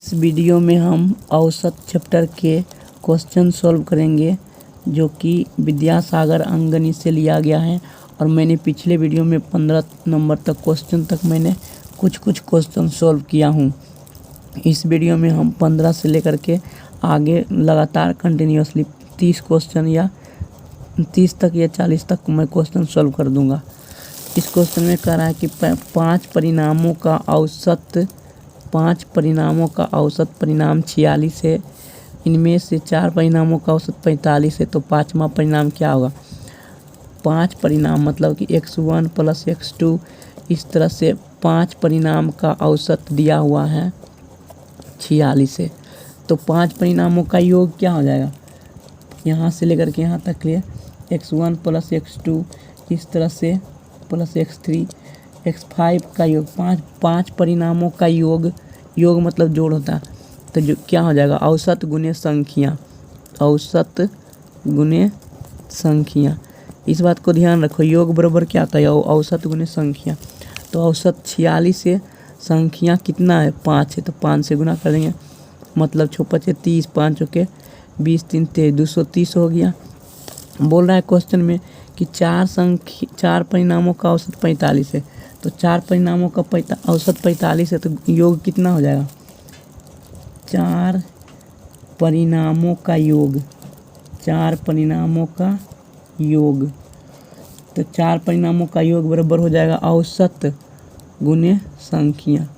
इस वीडियो में हम औसत चैप्टर के क्वेश्चन सॉल्व करेंगे जो कि विद्यासागर अंकगणित से लिया गया है। और मैंने पिछले वीडियो में 15 नंबर तक क्वेश्चन तक मैंने कुछ क्वेश्चन सॉल्व किया हूँ। इस वीडियो में हम 15 से लेकर के आगे लगातार कंटिन्यूसली 30 क्वेश्चन या 30 तक या 40 तक मैं क्वेश्चन सॉल्व कर दूंगा। इस क्वेश्चन में कह रहा है कि 5 परिणामों का औसत परिणाम 46 है। इनमें से 4 परिणामों का औसत 45 है, तो 5वां परिणाम क्या होगा। 5 परिणाम मतलब कि x1 + x2 इस तरह से 5 परिणाम का औसत दिया हुआ है 46 है। तो 5 परिणामों का योग क्या हो जाएगा, यहाँ से लेकर के यहाँ तक लिए x1 + x2 इस तरह से प्लस x3 x5 का योग 5 परिणामों का योग मतलब जोड़ होता है। तो जो क्या हो जाएगा, औसत गुने संख्या। इस बात को ध्यान रखो, योग बराबर क्या आता है, औसत गुने संख्या। तो औसत 46 से संख्या कितना है, 5 है, तो 5 से गुना कर देंगे मतलब 6 × 5 = 30, 5 × 20, 3 × 3 = 230 हो गया। बोल रहा है क्वेश्चन में कि 4 परिणामों का औसत 45 है, तो 4 परिणामों का औसत 45 है, तो योग कितना हो जाएगा, 4 परिणामों का योग। तो 4 परिणामों का योग बराबर हो जाएगा औसत गुने संख्या।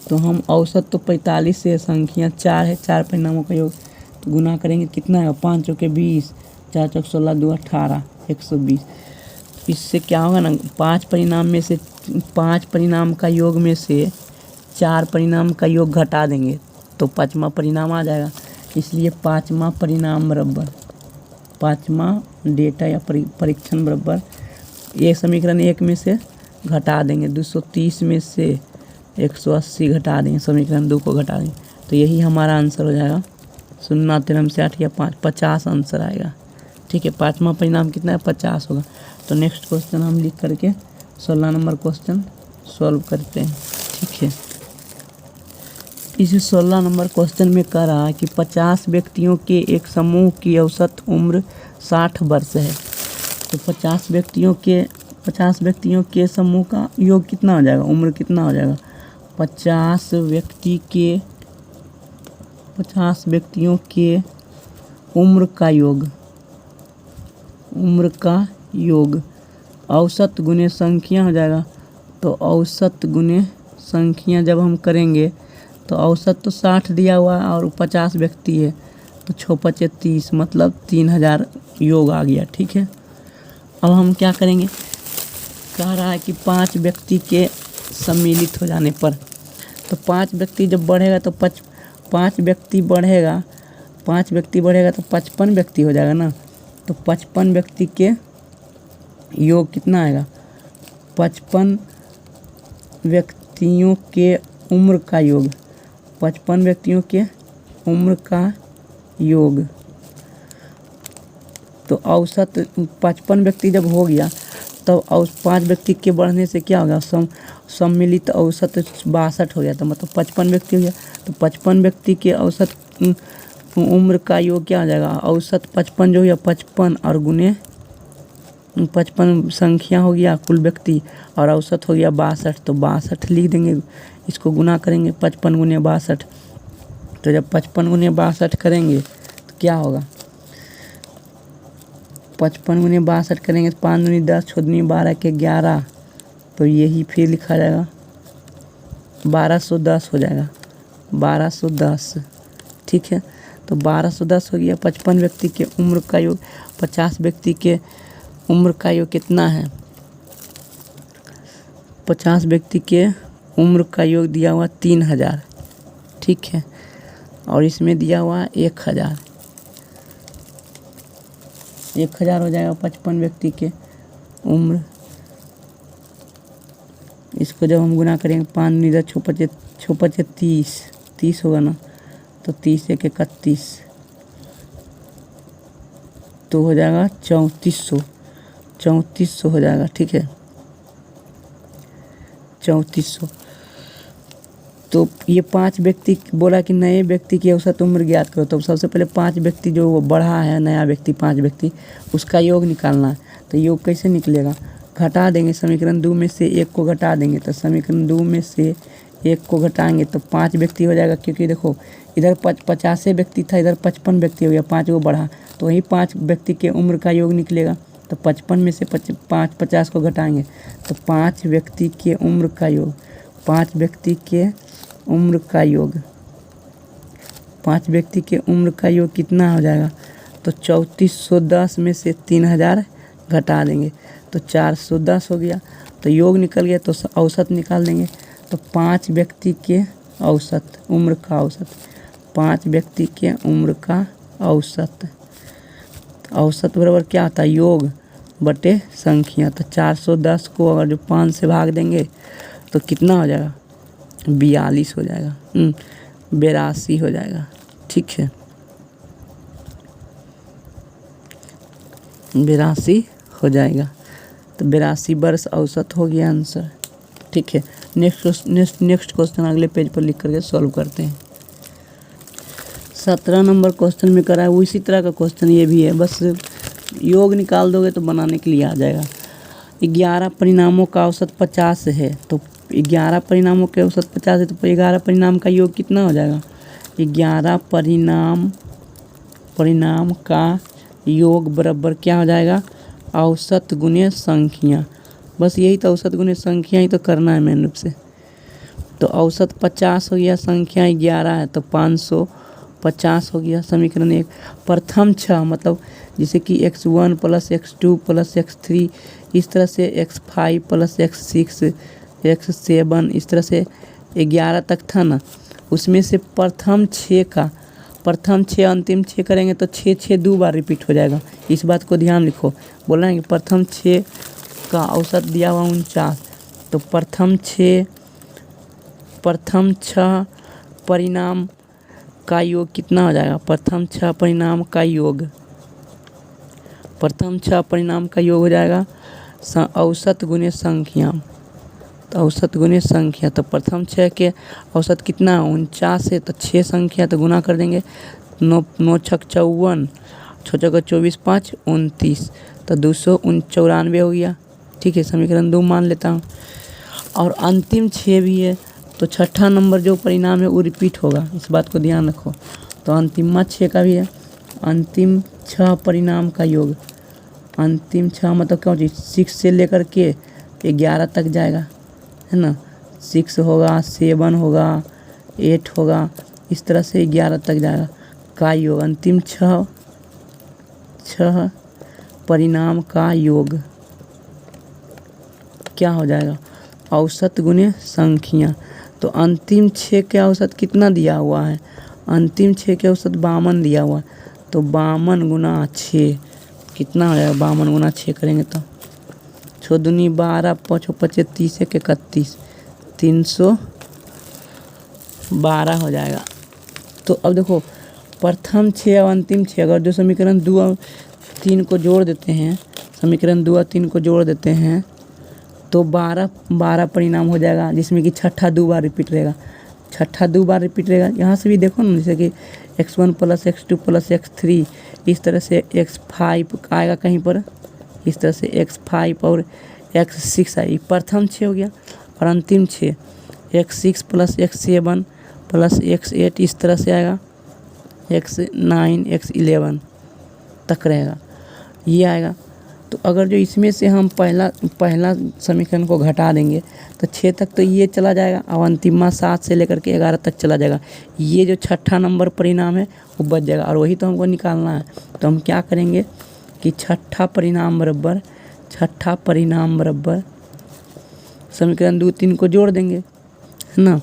तो हम औसत तो 45 से संख्या 4 है, 4 परिणामों का योग तो गुना करेंगे कितना है, 5 × 20, 4 × 16, 2 = 18, 120। इससे क्या होगा ना, 5 परिणाम का योग में से 4 परिणाम का योग घटा देंगे तो 5वां परिणाम आ जाएगा। इसलिए 5वां परिणाम बराबर 5वां डेटा या परीक्षण बराबर ये समीकरण 1 में से घटा देंगे, 230 में से 180 घटा देंगे, समीकरण 2 को घटा देंगे, तो यही हमारा आंसर हो जाएगा 0, 3 से 8 या 5, 50 आंसर आएगा। ठीक है, 5वां परिणाम कितना है, 50 होगा। तो नेक्स्ट क्वेश्चन हम लिख करके 16 नंबर क्वेश्चन सॉल्व करते हैं। ठीक है, इस 16 नंबर क्वेश्चन में कह रहा है कि 50 व्यक्तियों के एक समूह की औसत उम्र 60 वर्ष है। तो 50 व्यक्तियों के समूह का योग कितना हो जाएगा, उम्र कितना हो जाएगा, 50 व्यक्तियों के उम्र का योग औसत गुने संख्या हो जाएगा। तो औसत गुने संख्या जब हम करेंगे तो औसत तो 60 दिया हुआ है और 50 व्यक्ति है, तो 6 × 5 = 30 मतलब 3000 योग आ गया। ठीक है, अब हम क्या करेंगे, कह रहा है कि 5 व्यक्ति के सम्मिलित हो जाने पर, तो 5 व्यक्ति जब बढ़ेगा तो 5 व्यक्ति बढ़ेगा तो 55 व्यक्ति हो जाएगा ना। तो 55 व्यक्ति के योग कितना आएगा, 55 व्यक्तियों के उम्र का योग, 55 व्यक्तियों के उम्र का योग। तो औसत 55 व्यक्ति जब हो गया तब 5 व्यक्ति के बढ़ने से क्या होगा, सम्मिलित औसत 62 हो गया, तो मतलब 55 व्यक्ति हो गया। तो 55 व्यक्ति के औसत उम्र का योग क्या हो जाएगा, औसत 55 जो हो गया 55 और गुने 55 संख्या हो गया कुल व्यक्ति और औसत हो गया 62, तो 62 लिख देंगे। इसको गुना करेंगे 55 × 62, तो जब 55 × 62 करेंगे तो क्या होगा, 55 × 62 करेंगे तो 5 × 10, 6 × 12 के 11, तो यही फिर लिखा जाएगा 1210 हो जाएगा, 1210। ठीक है, तो 1210 हो गया। 55 व्यक्ति के उम्र का योग, 50 व्यक्ति के उम्र का योग कितना है, 50 व्यक्ति के उम्र का योग दिया हुआ 3000। ठीक है, और इसमें दिया हुआ 1000 हो जाएगा 55 व्यक्ति के उम्र। इसको जब हम गुना करेंगे 5 × 10, 6 × 5 = 30 होगा ना, तो 30 × 1 = 31, तो हो जाएगा 3400 हो जाएगा। ठीक है, 3400। तो ये 5 व्यक्ति बोला कि नए व्यक्ति की औसत उम्र ज्ञात करो। तो सबसे पहले 5 व्यक्ति जो वो बढ़ा है, नया व्यक्ति 5 व्यक्ति, उसका योग निकालना है। तो योग कैसे निकलेगा, घटा देंगे, समीकरण 2 में से 1 को घटा देंगे। तो समीकरण 2 में से 1 को घटाएंगे तो 5 व्यक्ति हो जाएगा, क्योंकि देखो इधर 50 व्यक्ति था, इधर 55 व्यक्ति हो गया, 5 वो बढ़ा, तो वही 5 व्यक्ति के उम्र का योग निकलेगा। तो 55 में से 50 को घटाएंगे तो 5 व्यक्ति के उम्र का योग, 5 व्यक्ति के उम्र का योग, 5 व्यक्ति के उम्र का योग कितना हो जाएगा, तो 3410 में से 3000 घटा देंगे तो 410 हो गया। तो योग निकल गया, तो औसत निकाल देंगे। तो 5 व्यक्ति के औसत, उम्र का औसत, 5 व्यक्ति के उम्र का औसत, औसत बराबर क्या होता है, योग बटे संख्या। तो 410 को अगर जो 5 से भाग देंगे तो कितना हो जाएगा, 42 हो जाएगा, 82 हो जाएगा। ठीक है, 82 हो जाएगा। तो 82 वर्ष औसत हो गया आंसर। ठीक है, नेक्स्ट क्वेश्चन अगले पेज पर लिख करके सॉल्व करते हैं। 17 नंबर क्वेश्चन में करा है, उसी तरह का क्वेश्चन ये भी है, बस योग निकाल दोगे तो बनाने के लिए आ जाएगा। 11 परिणामों का औसत 50 है। तो 11 परिणामों के औसत 50 है, तो 11 परिणाम का योग कितना हो जाएगा, 11 परिणाम का योग बराबर क्या हो जाएगा, औसत गुने संख्या। बस यही तो औसत गुने संख्या ही तो करना है मेन रूप से। तो औसत 50 हो गया, संख्या 11 है तो 550 हो गया। समीकरण 1 प्रथम 6 मतलब जैसे कि x1 + x2 + x3, इस तरह से x5 + x6 x7, इस तरह से 11 तक था ना, उसमें से प्रथम 6 अंतिम 6 करेंगे तो 6 2 बार रिपीट हो जाएगा। इस बात को ध्यान लिखो। बोला है कि प्रथम 6 का औसत दिया हुआ 49, तो प्रथम 6 परिणाम का योग कितना हो जाएगा, प्रथम 6 परिणाम का योग, प्रथम 6 परिणाम का योग हो जाएगा औसत गुने संख्या। तो औसत गुने संख्या, तो प्रथम 6 के औसत कितना 49 है, तो 6 संख्या तो गुना कर देंगे, 9 6 54, 6 6 24, 5 29, तो 294 हो गया। ठीक है, समीकरण 2 मान लेता हूँ। और अंतिम 6 भी है, तो छठा नंबर जो परिणाम है वो रिपीट होगा, इस बात को ध्यान रखो। तो अंतिम 6 का भी है, अंतिम 6 परिणाम का योग, अंतिम 6 मतलब क्या होती है, 6 से लेकर के 11 तक जाएगा, है ना, 6 होगा, 7 होगा, 8 होगा, इस तरह से 11 तक जाएगा का योग, अंतिम 6 परिणाम का योग क्या हो जाएगा, औसत गुने संख्या। तो अंतिम 6 के औसत कितना दिया हुआ है, अंतिम 6 के औसत 52 दिया हुआ है, तो 52 गुना 6 कितना हो जाएगा, 52 गुना 6 करेंगे तो 6 दूनी 12, 5 5 30 31, 312 हो जाएगा। तो अब देखो प्रथम 6 और अंतिम 6, अगर जो समीकरण 2 और 3 को जोड़ देते हैं, समीकरण 2 और 3 को जोड़ देते हैं तो 12 परिणाम हो जाएगा, जिसमें कि छठा 2 बार रिपीट रहेगा, छठा 2 बार रिपीट रहेगा। यहाँ से भी देखो ना, जैसे कि x1 + x2 + x3, इस तरह से x5 आएगा कहीं पर, इस तरह से x5 और x6 आई, प्रथम 6 हो गया। और अंतिम 6 x6 + x7 + x8, इस तरह से आएगा, x9 x11 तक रहेगा, ये आएगा। तो अगर जो इसमें से हम पहला समीकरण को घटा देंगे तो 6 तक तो ये चला जाएगा, और अंतिम 7 से लेकर के 11 तक चला जाएगा। ये जो छठा नंबर परिणाम है वो बच जाएगा, और वही तो हमको निकालना है। तो हम क्या करेंगे कि छठा परिणाम बराबर समीकरण 2 3 को जोड़ देंगे, है ना,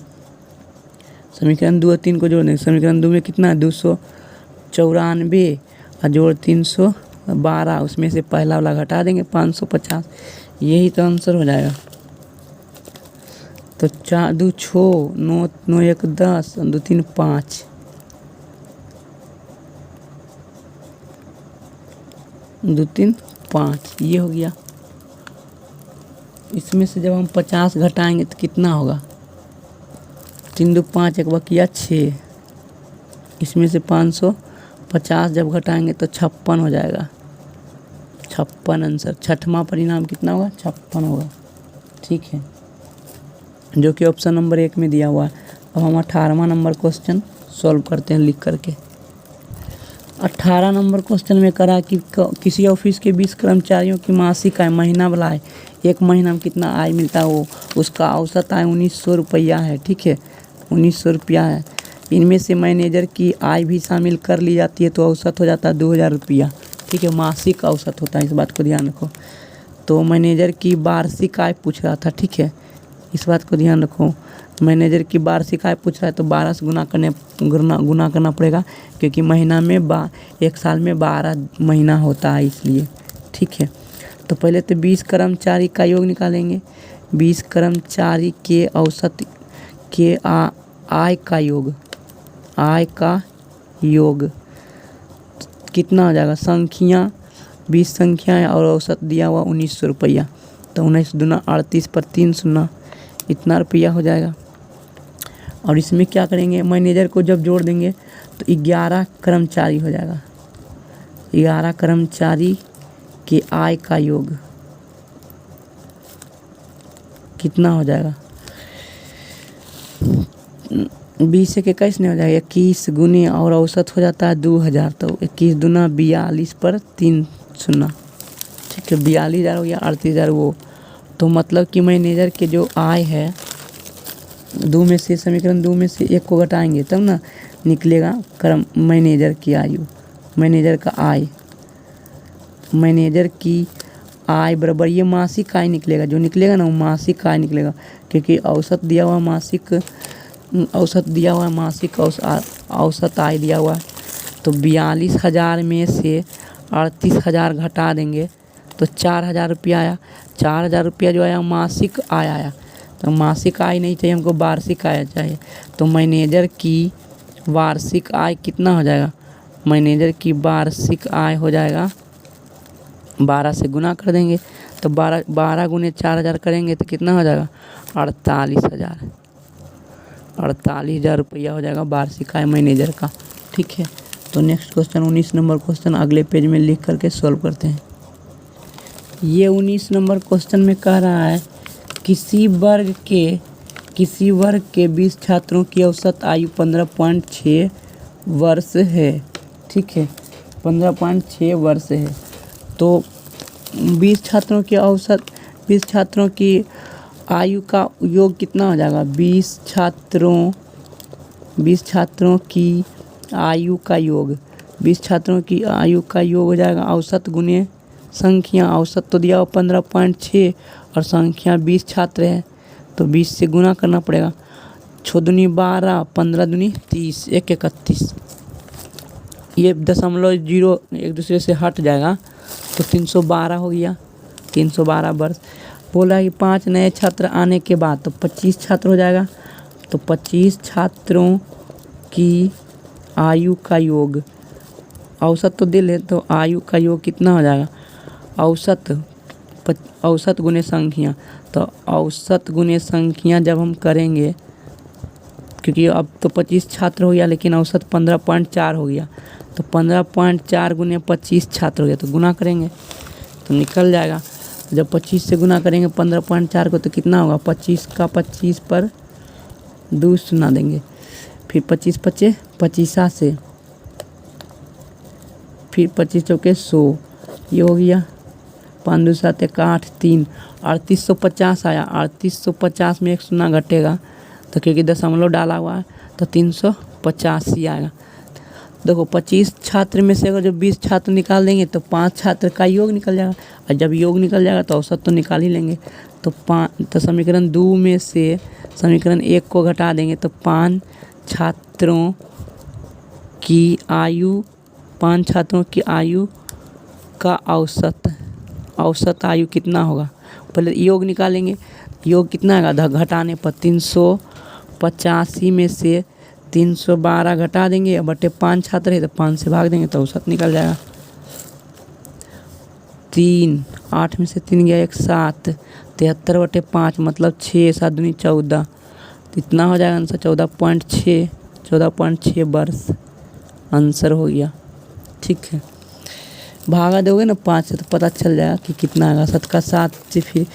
समीकरण 2 और 3 को जोड़ देंगे। समीकरण 2 में कितना है 294 और जोड़ 312, उसमें से पहला वाला घटा देंगे 550, यही तो आंसर हो जाएगा। तो 4 2 6 9 9 1 10 2 3 5, 2 3 5, ये हो गया। इसमें से जब हम 50 घटाएंगे तो कितना होगा, 3 दू 5 एक बकिया 6, इसमें से 550 जब घटाएंगे तो 56 हो जाएगा। 56 आंसर, छठवां परिणाम कितना होगा? 56 होगा। ठीक है, जो कि ऑप्शन नंबर 1 में दिया हुआ है। अब हम 18वां नंबर क्वेश्चन सॉल्व करते हैं लिख करके। 18 नंबर क्वेश्चन में करा कि किसी ऑफिस के 20 कर्मचारियों की मासिक आय महीना वाला है, एक महीना में कितना आय मिलता है, वो उसका औसत आय 1900 रुपया है। ठीक है, 1900 रुपया है। इनमें से मैनेजर की आय भी शामिल कर ली जाती है तो औसत हो जाता है 2000 रुपया। ठीक है, मासिक औसत होता है, इस बात को ध्यान रखो। तो मैनेजर की वार्षिक आय पूछ रहा था। ठीक है, इस बात को ध्यान रखो, मैनेजर की वार्षिक आय पूछ रहा है तो 12 से गुना करना पड़ेगा, क्योंकि महीना में एक साल में 12 महीना होता है इसलिए। ठीक है, तो पहले तो 20 कर्मचारी का योग निकालेंगे। 20 कर्मचारी के औसत के आय का योग कितना हो जाएगा? संख्या 20 संख्या है और औसत दिया हुआ 1900 रुपया, तो 19 दूना 38 पर 3 शून्य, इतना रुपया हो जाएगा। और इसमें क्या करेंगे, मैनेजर को जब जोड़ देंगे तो 11 कर्मचारी हो जाएगा। 11 कर्मचारी के आय का योग कितना हो जाएगा? 20 से 21 नहीं हो जाएगा, 21 गुने और औसत हो जाता है 2000, तो 21 दूना 42 पर 3 शून्य। ठीक है, 42,000 हो गया, 38,000 वो। तो मतलब कि मैनेजर के जो आय है, समीकरण 2 में से 1 को घटाएंगे तब ना निकलेगा मैनेजर की आयु, मैनेजर का आय। मैनेजर की आय बराबर ये मासिक आय निकलेगा, जो निकलेगा ना वो मासिक आय निकलेगा, क्योंकि औसत दिया हुआ मासिक औसत आय दिया हुआ है। तो 42,000 में से 38,000 घटा देंगे तो 4,000 रुपया आया। 4,000 रुपया जो आया मासिक आय आया, तो मासिक आय नहीं चाहिए हमको, वार्षिक आय चाहिए। तो मैनेजर की वार्षिक आय कितना हो जाएगा? मैनेजर की वार्षिक आय हो जाएगा, 12 से गुना कर देंगे तो 12 गुने 4,000 करेंगे तो कितना हो जाएगा? 48,000 रुपया हो जाएगा वार्षिक आय मैनेजर का। ठीक है, तो नेक्स्ट क्वेश्चन 19 नंबर क्वेश्चन अगले पेज में लिख करके सॉल्व करते हैं। ये 19 नंबर क्वेश्चन में कह रहा है किसी वर्ग के 20 छात्रों की औसत आयु 15.6 वर्ष है। ठीक है, 15.6 वर्ष है। तो 20 छात्रों की आयु का योग कितना हो जाएगा? 20 छात्रों की आयु का योग, 20 छात्रों की आयु का योग हो जाएगा औसत गुने संख्या। औसत तो दिया हुआ 15.6 और संख्या 20 छात्र है, तो 20 से गुना करना पड़ेगा। 6 दूनी 12, 15 दूनी 30, 1 31। ये दशमलव जीरो एक दूसरे से हट जाएगा तो 312 हो गया, 312 वर्ष। बोला कि 5 नए छात्र आने के बाद तो 25 छात्र हो जाएगा। तो 25 छात्रों की आयु का योग, औसत तो दे ले तो आयु का योग कितना हो जाएगा? औसत गुने संख्या, तो औसत गुने संख्या जब हम करेंगे, क्योंकि अब तो 25 छात्र हो गया लेकिन औसत 15.4 हो गया, तो 15.4 गुने 25 छात्र हो गया, तो गुना करेंगे तो निकल जाएगा। जब 25 से गुना करेंगे 15.4 को तो कितना होगा? 25 का 25 पर 2 शून्य देंगे, फिर 25 पचे 25 से, फिर 25 चौके 100, ये हो गया 5 2 7 1 8 3, 3850 आया। 3850 में 1 शून्य घटेगा तो क्योंकि दशमलव डाला हुआ है तो 385 आएगा। देखो 25 छात्र में से अगर जो 20 छात्र निकाल देंगे तो 5 छात्र का योग निकल जाएगा, और जब योग निकल जाएगा तो औसत तो निकाल ही लेंगे। तो समीकरण 2 में से समीकरण 1 को घटा देंगे तो 5 छात्रों की आयु का औसत आयु कितना होगा? पहले योग निकालेंगे, योग कितना आएगा? घटाने पर 385 में से 312 घटा देंगे, बटे 5 छात्र है तो 5 से भाग देंगे तो औसत निकल जाएगा। 8 में से 3 गया 1 7, 73 बटे 5 मतलब 6, 7 दूनी 14, तो इतना हो जाएगा आंसर 14.6 वर्ष आंसर हो गया। ठीक है, भागा दोगे ना 5 से तो पता चल जाएगा कि कितना आएगा। 7 का 7 से फिर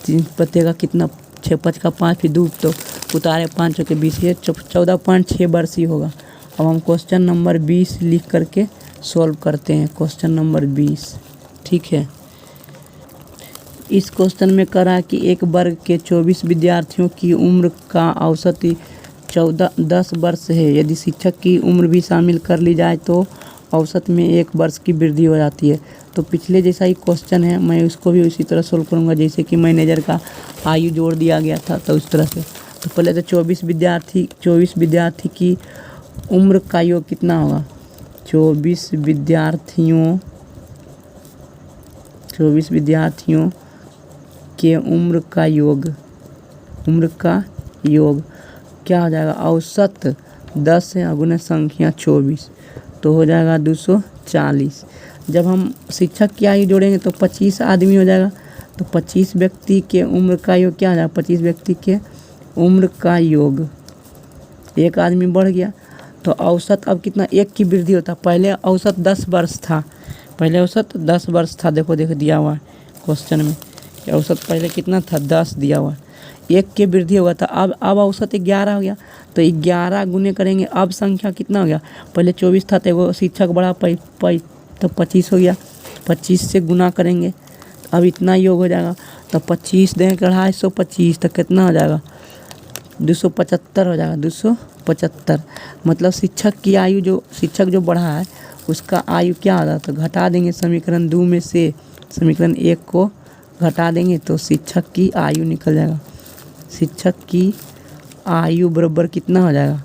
3 पत्ते का कितना 6 5 का 5 फिर 2 तो उतारे 5 के 20 ये 14.6 वर्ष ही होगा। अब हम क्वेश्चन नंबर 20 लिख करके सॉल्व करते हैं। क्वेश्चन नंबर 20 ठीक है। इस क्वेश्चन में करा कि एक वर्ग के 24 विद्यार्थियों की उम्र का औसत 10 वर्ष है। यदि शिक्षक की उम्र भी शामिल कर ली जाए तो औसत में 1 वर्ष की वृद्धि हो जाती है। तो पिछले जैसा ही क्वेश्चन है, मैं उसको भी उसी तरह सोल्व करूँगा जैसे कि मैनेजर का आयु जोड़ दिया गया था, तो उस तरह से। तो पहले तो 24 विद्यार्थी की उम्र का योग कितना होगा। 24 विद्यार्थियों के उम्र का योग क्या हो जाएगा। औसत 10 है, गुना संख्या 24 तो हो जाएगा 240। जब हम शिक्षक की आयु जोड़ेंगे तो 25 आदमी हो जाएगा। तो 25 व्यक्ति के उम्र का योग क्या हो जाएगा। 25 व्यक्ति के उम्र का योग, एक आदमी बढ़ गया तो औसत अब कितना 1 की वृद्धि होता। पहले औसत 10 वर्ष था, देखो दिया हुआ है क्वेश्चन में कि औसत पहले कितना था 10 दिया हुआ है, 1 की वृद्धि हुआ था। अब औसत 11 हो गया तो 11 गुने करेंगे, अब संख्या कितना हो गया। पहले 24 था तो वो शिक्षक बढ़ा तो 25 हो गया, 25 से गुना करेंगे अब इतना योग हो जाएगा। तो 25 दें 250 तो कितना हो जाएगा 275 हो जाएगा। 275 मतलब शिक्षक की आयु शिक्षक जो बढ़ा है उसका आयु क्या होगा। तो घटा देंगे समीकरण 2 में से समीकरण 1 को घटा देंगे तो शिक्षक की आयु निकल जाएगा। शिक्षक की आयु बराबर कितना हो जाएगा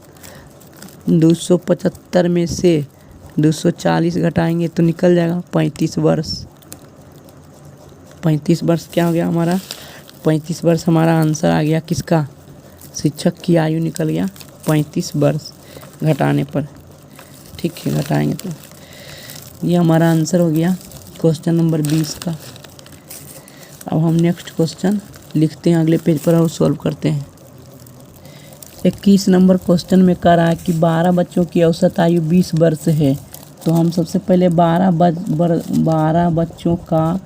275 में से 240 घटाएंगे तो निकल जाएगा 35 वर्ष। 35 वर्ष क्या हो गया हमारा, 35 वर्ष हमारा आंसर आ गया किसका, शिक्षक की आयु निकल गया 35 वर्ष घटाने पर। ठीक है, घटाएंगे तो ये हमारा आंसर हो गया क्वेश्चन नंबर 20 का। अब हम नेक्स्ट क्वेश्चन लिखते हैं अगले पेज पर और सॉल्व करते हैं। 21 नंबर क्वेश्चन में कह रहा है कि 12 बच्चों की औसत आयु 20 वर्ष है। तो हम सबसे पहले 12 बच्चों का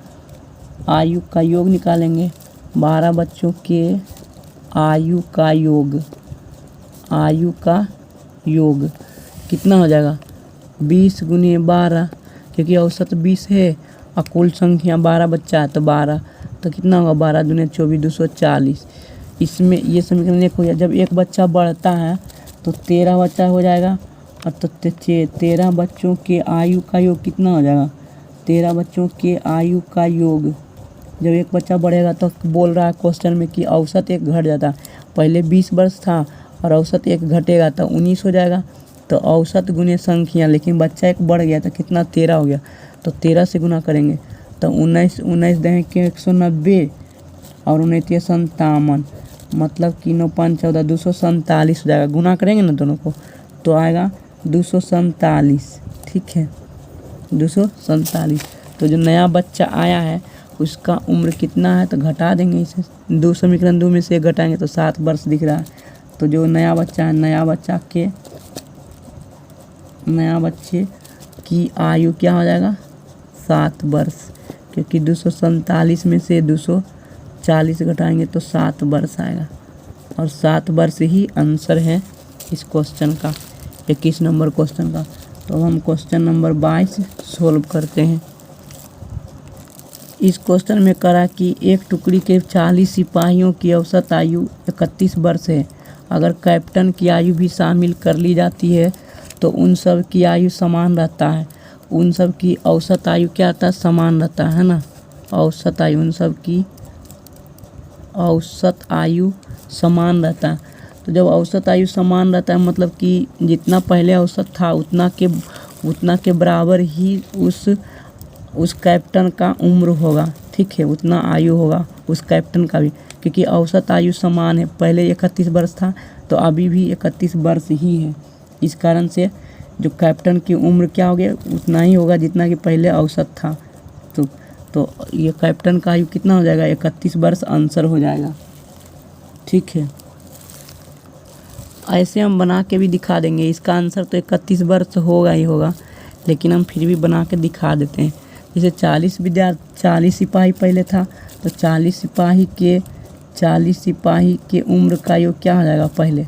आयु का योग निकालेंगे। 12 बच्चों के आयु का योग कितना हो जाएगा 20 गुने 12, क्योंकि औसत 20 है और कुल संख्या 12 बच्चा है तो 12 तो कितना होगा 12 दूने 24 240। इसमें ये समीकरण 1 हो गया। जब एक बच्चा बढ़ता है तो 13 बच्चा हो जाएगा और तो 13 बच्चों के आयु का योग कितना हो जाएगा। 13 बच्चों के आयु का योग, जब एक बच्चा बढ़ेगा तो बोल रहा है क्वेश्चन में कि औसत 1 घट जाता। पहले 20 वर्ष था और औसत 1 घटेगा तो 19 हो जाएगा। तो औसत गुने संख्या, लेकिन बच्चा 1 बढ़ गया तो कितना 13 हो गया। तो 13 से गुना करेंगे तो 19 दें के 190 और 19 57, मतलब कि 9 5 14 247 हो जाएगा। गुना करेंगे ना दोनों को तो आएगा 247। ठीक है, 247। तो जो नया बच्चा आया है उसका उम्र कितना है तो घटा देंगे इसे। 2 समीकरण 2 में से 1 घटाएंगे तो 7 वर्ष दिख रहा है। तो जो नया बच्चा है, नया बच्चे की आयु क्या हो जाएगा 7 वर्ष, क्योंकि 247 में से 240 घटाएंगे तो 7 वर्ष आएगा और 7 वर्ष ही आंसर है इस क्वेश्चन का, 21 नंबर क्वेश्चन का। तो हम क्वेश्चन नंबर 22 सोल्व करते हैं। इस क्वेश्चन में करा कि एक टुकड़ी के 40 सिपाहियों की औसत आयु 31 वर्ष है। अगर कैप्टन की आयु भी शामिल कर ली जाती है तो उन सब की आयु समान रहता है। उन सब की औसत आयु क्या आता है, समान रहता है ना। औसत आयु, उन सब की औसत आयु समान रहता है। तो जब औसत आयु समान रहता है मतलब कि जितना पहले औसत था उतना के बराबर ही उस कैप्टन का उम्र होगा। ठीक है, उतना आयु होगा उस कैप्टन का भी, क्योंकि औसत आयु समान है। पहले 31 वर्ष था तो अभी भी 31 वर्ष ही है। इस कारण से जो कैप्टन की उम्र क्या हो गया उतना ही होगा जितना कि पहले औसत था। तो ये कैप्टन का आयु कितना हो जाएगा 31 वर्ष आंसर हो जाएगा। ठीक है, ऐसे हम बना के भी दिखा देंगे। इसका आंसर तो 31 वर्ष होगा ही होगा, लेकिन हम फिर भी बना के दिखा देते हैं। जैसे 40 सिपाही पहले था, तो 40 सिपाही के उम्र का योग क्या हो जाएगा? पहले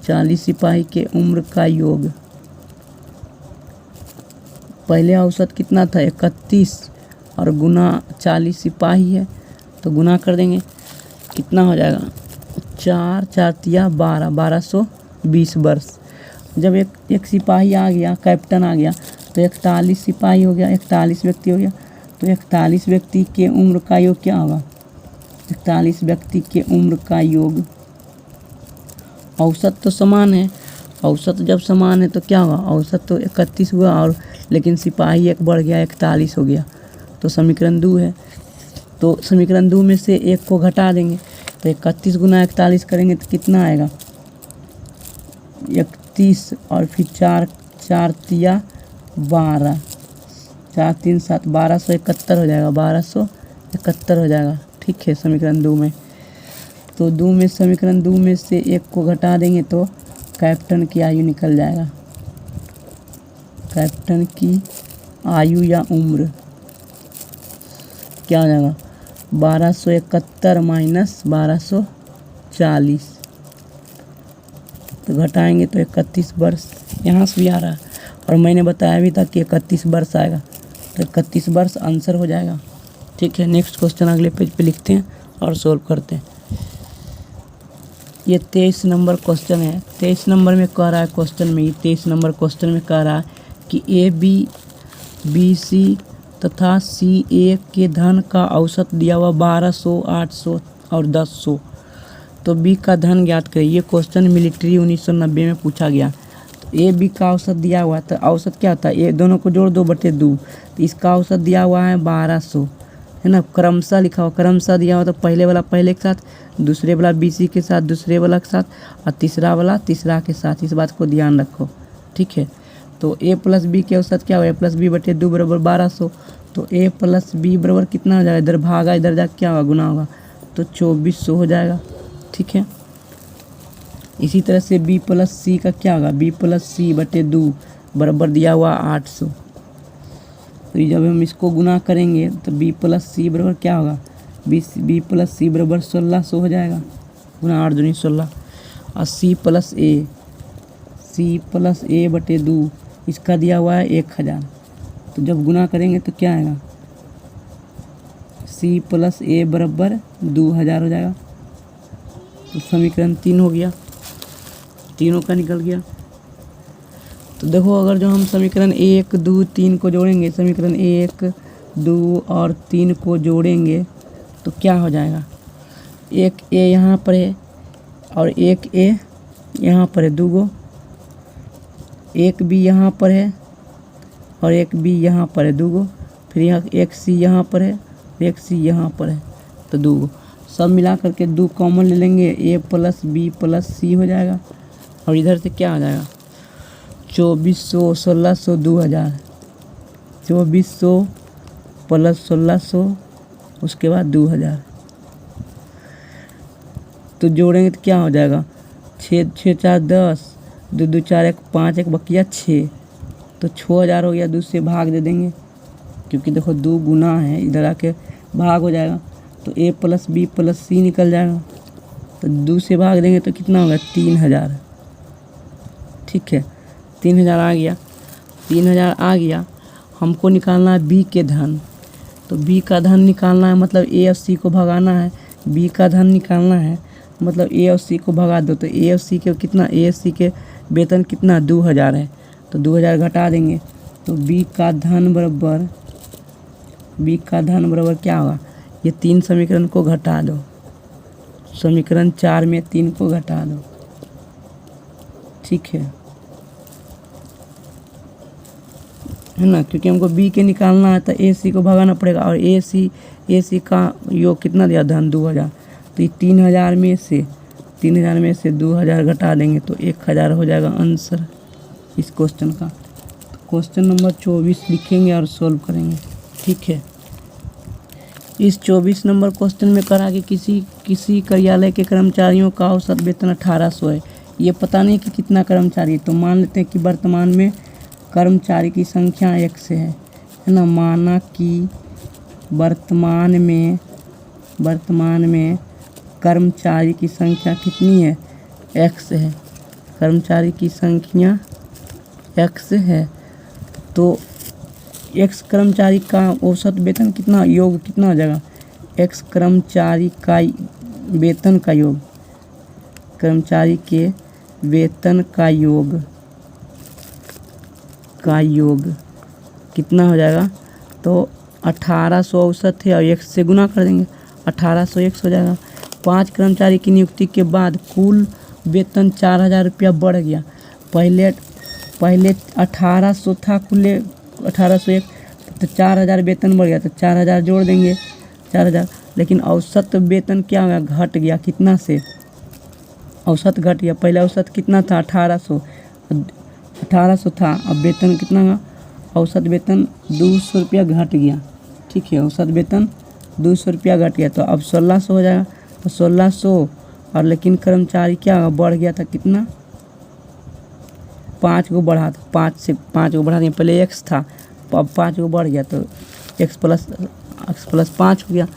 40 सिपाही के उम्र का योग, पहले औसत कितना था? 31, और गुना 40 सिपाही है तो गुना कर देंगे, कितना हो जाएगा? 4 4 12, 1220 वर्ष। जब एक सिपाही आ गया, कैप्टन आ गया, तो 41 सिपाही हो गया, 41 व्यक्ति हो गया। तो 41 व्यक्ति के उम्र का योग क्या होगा? 41 व्यक्ति के उम्र का योग, औसत तो समान है, औसत जब समान है तो क्या होगा? औसत तो 31 हुआ, और लेकिन सिपाही एक बढ़ गया, 41 हो गया, तो समीकरण 2 है। तो समीकरण 2 में से एक को घटा देंगे, तो 31 गुना 41 करेंगे तो कितना आएगा? 31, और फिर 4 4 तिया 12, 4 3 7, 1271 हो जाएगा, 1271 हो जाएगा। ठीक है, समीकरण 2 में। तो समीकरण 2 में से एक को घटा देंगे तो कैप्टन की आयु निकल जाएगा। कैप्टन की आयु या उम्र क्या हो जाएगा? 1271 माइनस 1240, तो घटाएंगे तो 31 वर्ष यहाँ से भी आ रहा है, और मैंने बताया भी था कि 31 वर्ष आएगा, तो 31 वर्ष आंसर हो जाएगा। ठीक है, नेक्स्ट क्वेश्चन अगले पेज पे लिखते हैं और सोल्व करते हैं। ये 23 नंबर क्वेश्चन है। 23 नंबर में कह रहा है क्वेश्चन में, 23 नंबर क्वेश्चन में कह रहा है कि ABC तथा CA के धन का औसत दिया हुआ 1200, 800 और 1100, तो B का धन ज्ञात करें। ये क्वेश्चन मिलिट्री 1990 में पूछा गया। तो AB का औसत दिया हुआ है, तो औसत क्या होता है? ये दोनों को जोड़ 2/2, तो इसका औसत दिया हुआ है 1200, है ना। क्रमशः लिखा हुआ, क्रमशः दिया हुआ, तो पहले वाला पहले के साथ, दूसरे वाला BC के साथ दूसरे वाला के साथ, और तीसरा वाला तीसरा के साथ। इस बात को ध्यान रखो, ठीक है। तो A प्लस B के औसत क्या हुआ? A प्लस B बटे 2 बराबर 1200। तो A प्लस B बराबर कितना हो जाएगा? इधर भागा, इधर जाकर क्या होगा? गुना होगा, तो 2400 हो जाएगा। ठीक है, इसी तरह से B प्लस C का क्या होगा? B प्लस C बटे 2 बराबर दिया हुआ 800। तो जब हम इसको गुना करेंगे तो B प्लस C बराबर क्या होगा? B प्लस C बराबर 1600 हो जाएगा, गुना 8 दूनी 16। और C प्लस A बटे 2, इसका दिया हुआ है 1000। तो जब गुना करेंगे तो क्या आएगा? C प्लस A बराबर 2000 हो जाएगा। तो समीकरण 3 हो गया, तीनों का निकल गया। तो देखो, अगर जो हम समीकरण 1 2 3 को जोड़ेंगे, समीकरण 1 2 और 3 को जोड़ेंगे तो क्या हो जाएगा? एक A यहाँ पर है और एक A यहाँ पर है, 2 गो। एक B यहाँ पर है और एक B यहाँ पर है, 2 गो। फिर यहाँ एक C यहाँ पर है, एक C यहाँ पर है, तो 2 गो। सब मिला करके 2 कॉमन ले लेंगे, A plus B plus C हो जाएगा। और इधर से क्या हो जाएगा? 2400, 1600, 2000, 2400 प्लस 1600, उसके बाद 2000। तो जोड़ेंगे तो क्या हो जाएगा? 6 6 4 10, 2 2 4 1 5, 1 बकिया 6, तो 6000 हो गया। 2 से भाग दे देंगे, क्योंकि देखो 2 गुना है, इधर आके भाग हो जाएगा। तो A plus B plus C निकल जाएगा। तो 2 से भाग देंगे तो कितना होगा? 3000। ठीक है, 3000 आ गया। 3000 आ गया, हमको निकालना है B के धन। तो B का धन निकालना है मतलब A और C को भगाना है। B का धन निकालना है मतलब A और C को भगा दो। तो A और C के कितना? A और C के वेतन कितना? 2000 है, तो 2000 घटा देंगे। तो B का धन बराबर क्या होगा? ये 3 समीकरण को घटा दो, समीकरण 4 में 3 को घटा दो। ठीक है ना, क्योंकि हमको B के निकालना है तो AC को भगाना पड़ेगा। और AC का योग कितना दिया? धन 2000। तो ये 3000 में से 2000 घटा देंगे तो 1000 हो जाएगा आंसर इस क्वेश्चन का। तो क्वेश्चन नंबर 24 लिखेंगे और सोल्व करेंगे। ठीक है, इस 24 नंबर क्वेश्चन में करा कि किसी कार्यालय के कर्मचारियों का औसत वेतन 1800 है। ये पता नहीं कि कितना कर्मचारी है, तो मान लेते हैं कि वर्तमान में कर्मचारी की संख्या x है ना। माना कि वर्तमान में कर्मचारी की संख्या कितनी है, x है। कर्मचारी की संख्या x है, तो x कर्मचारी का औसत वेतन कितना, योग कितना हो जाएगा, x कर्मचारी का वेतन का योग, कर्मचारी के वेतन का योग कितना हो जाएगा, तो 1800 औसत है और x से गुना कर देंगे, 1800 हो जाएगा। 5 कर्मचारी की नियुक्ति के बाद कुल वेतन 4000 रुपया बढ़ गया। पहले 1800 था, कुल 1801, तो 4000 वेतन बढ़ गया, तो 4000 जोड़ देंगे 4000। लेकिन औसत वेतन क्या हो गया, घट गया। कितना से औसत घट गया, पहले औसत कितना था 1800 था, अब वेतन कितना हुआ, औसत वेतन 200 रुपया घट गया। ठीक है, औसत वेतन 200 रुपया घट गया, तो अब 1600 हो जाएगा। तो 1600 और लेकिन कर्मचारी क्या होगा, बढ़ गया था कितना, 5 को बढ़ा, तो 5 को बढ़ा दिया। पहले x था, अब 5 को बढ़ गया, तो x प्लस 5 हो गया।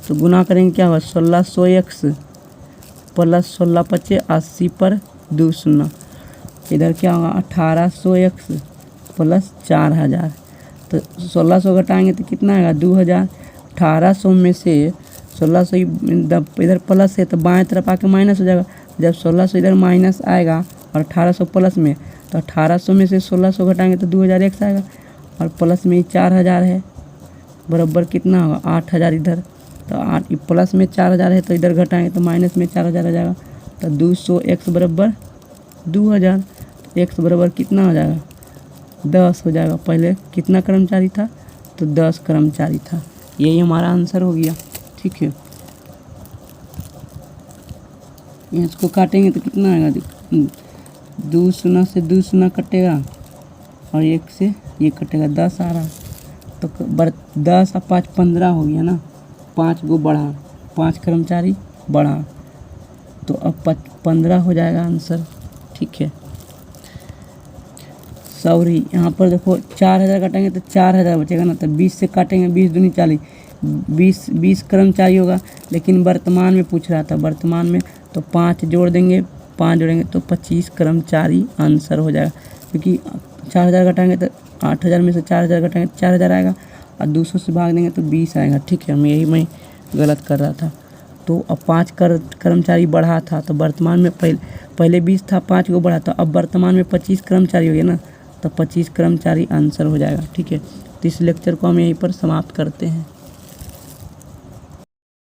तो गुना करेंगे क्या होगा, 1600x प्लस 16 पचे 80 पर 2 शून्य। इधर क्या होगा, 1800x प्लस 4000। तो 1600 घटाएंगे तो कितना आएगा, 2000। 1800 में से 1600 इधर प्लस है, तो बाएं तरफ आके माइनस हो जाएगा। जब 1600 इधर माइनस आएगा और 1800 प्लस में, तो 1800 में से 1600 घटाएंगे तो 2000x आएगा, और प्लस में 4000 है, बराबर कितना होगा 8000 इधर। तो 8 प्लस में 4000 है, तो इधर घटाएंगे तो माइनस में 4000 आ जाएगा। तो 200x बराबर 2000, x बराबर कितना हो जाएगा, 10 हो जाएगा। पहले कितना कर्मचारी था, तो 10 कर्मचारी था। यही हमारा आंसर हो गया। ठीक है, इसको काटेंगे तो कितना आएगा, 2 शून्य से 2 शून्य कटेगा और 1 से ये कटेगा, 10 आ रहा। तो 10 और 5 15 हो गया ना, 5 को बढ़ा, 5 कर्मचारी बढ़ा, तो अब 15 हो जाएगा आंसर। ठीक है, सॉरी यहाँ पर देखो 4000 काटेंगे तो 4000 बचेगा ना, तो 20 से काटेंगे, 20 दूनी 40, 20 कर्मचारी होगा। लेकिन वर्तमान में पूछ रहा था, वर्तमान में, तो 5 जोड़ देंगे, 5 जोड़ेंगे तो 25 कर्मचारी आंसर हो जाएगा। क्योंकि 4000 घटाएंगे तो 8000 में से 4000 घटाएंगे तो 4000 आएगा, और 200 से भाग देंगे तो 20 आएगा। ठीक है, मैं गलत कर रहा था। तो अब 5 कर्मचारी बढ़ा था, तो वर्तमान में पहले 20 था, 5 को बढ़ा, तो अब वर्तमान में 25 कर्मचारी हो गया ना, तो 25 कर्मचारी आंसर हो जाएगा। ठीक है, तो इस लेक्चर को हम यहीं पर समाप्त करते हैं।